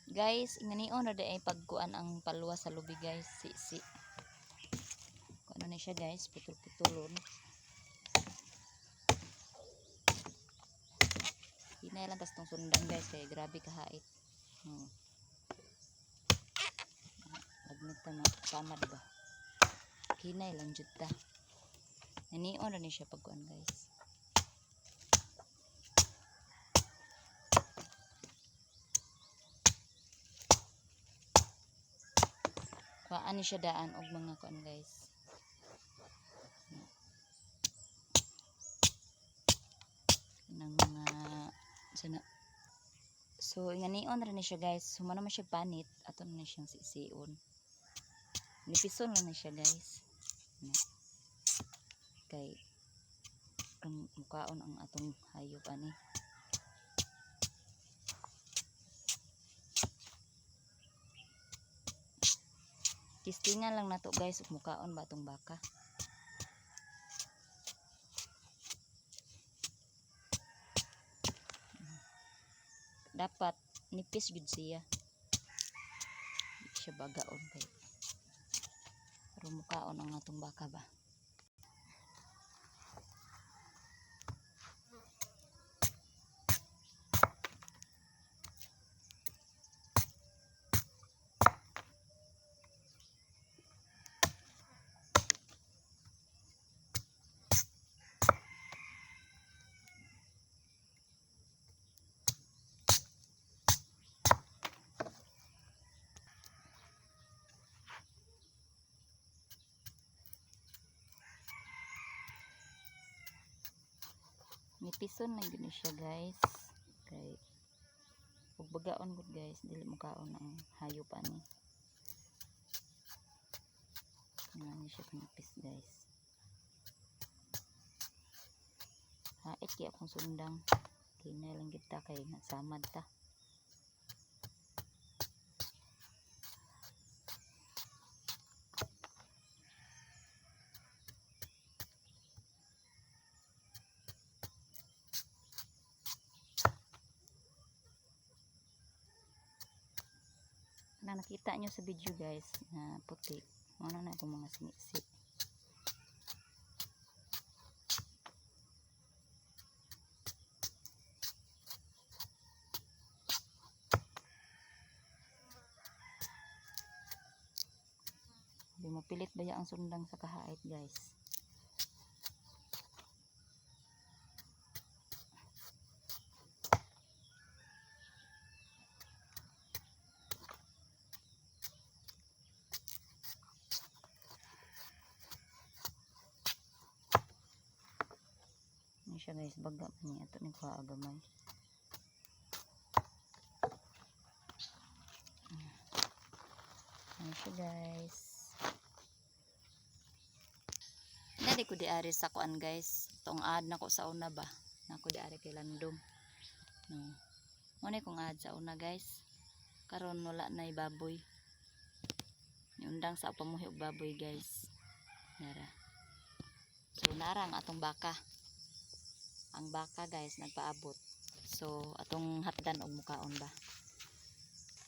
Guys, inganion na ay pagkuan ang palwa sa lubi guys. Si. Ano na siya guys, putol-putulon. Hinay lang tas tong sundan guys kay grabe kahait. Agmit ta samad ba. Hinay lang jud ta. Nanion na ni siya pagkuan guys. Kuan ni siya daan og mga kuan guys. Nang mga sana. So inganion ra ni siya guys. Humano man siya panit aton na siyang sisiun. Nipison lang na siya guys. Kay ang mukaon ang atong hayop ani. Kistingan lang nato guys ug mukaon ba atong baka. Dapat nipis gud siya. Siya bagaon kay. Pero mukaon ang atong baka ba. Nipison lang gud siya guys. Kay ug bagaon gud guys, dili mukaon ang hayop ani. Nga siya pinipis guys. Hait kaya akong sundang. Kinay lang kita kay nasamad ta. Na nakita nyo sa video guys na puti. Ano na itong mga sinisi. Hindi mo pilit ba ang sundang sa kahait guys. Siya guys, baga pa niya ito nagpaagamay. Ayan siya guys. Nari ko diari sa kuan guys. Itong ad na ko sa una ba. Nako diari kay landong. No. Muna kong ad sa una guys. Karon wala na baboy. Niundang sa pamuhi og baboy guys. Nara. So narang atong baka. Ang baka guys nagpaabot. So atong hatdan og mukaon ba.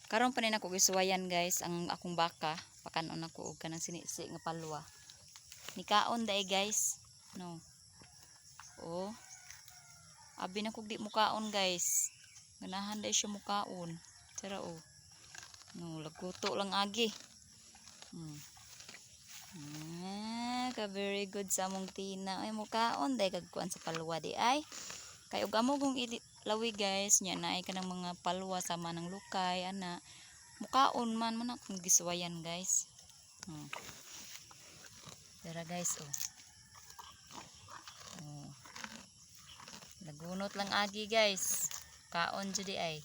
Karon pa ni nako gisuwayan guys ang akong baka, pakanon nako og kanang sinisi nga palwa. Nikaon dai guys. No. Oh. Abi na kog di mukaon guys. Ganahan dai siya mukaon. Tara oh. No, laguto lang agi. Ka very good sa among tina. Ay mukaon dai kag kuan sa palwa di ay. Kay ug amo kung lawi guys, nya naay kanang mga palwa sama ng lukay ana. Mukaon man akong giswayan guys. Dara guys oh. Lagunot lang agi guys. Kaon jud di ay.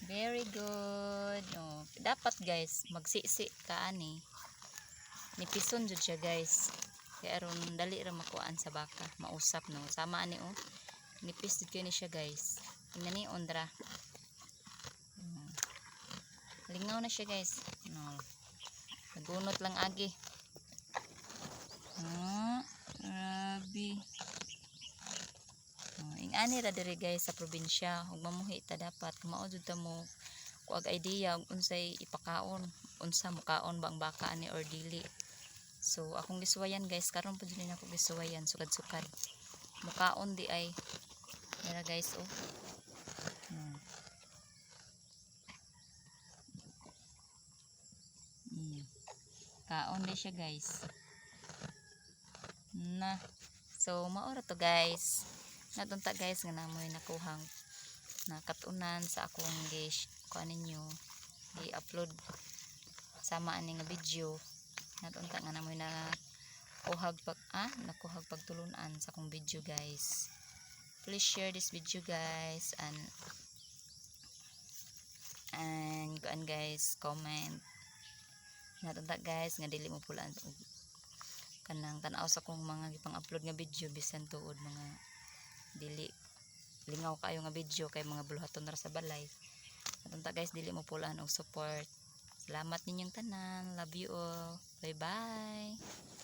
Very good. Oh, dapat guys magsisi ka ani. Nipison jud siya guys. Kaya aron dali ra makuan sa baka, mausap no. Sama ani oh. Nipis jud kini siya guys. Tingnan ni ondra. Lingaw na siya guys. No. Nagunot lang agi. Grabe. Ingani ra diri guys sa probinsya, ug mamuhi ta dapat kumaon jud ta mo kuag idea ug unsay ipakaon, unsa mukaon ba ang baka ani or dili. So akong gisuwayan guys, karon pud din ako gisuwayan sukad-sukad. Mukaon di ay dira guys oh. Hmm. Hmm. Kaon di siya guys. Na. So maora to guys. Natunta guys nga namoy nakuhang nakatunan sa akong gish kuan ninyo i-upload sama ani nga video. Natunta nga namoy na nakuhag pagtulunan sa akong video guys. Please share this video guys and kuan guys, comment. Natunta guys nga dili mo pulaan kanang tan-aw sa kong mga gipang-upload nga video bisan tuod mga dili lingaw kayo nga video kay mga buluhaton ra sa balay. Natunta guys dili mo pulaan og support. Salamat ninyong tanan. Love you all. Bye bye.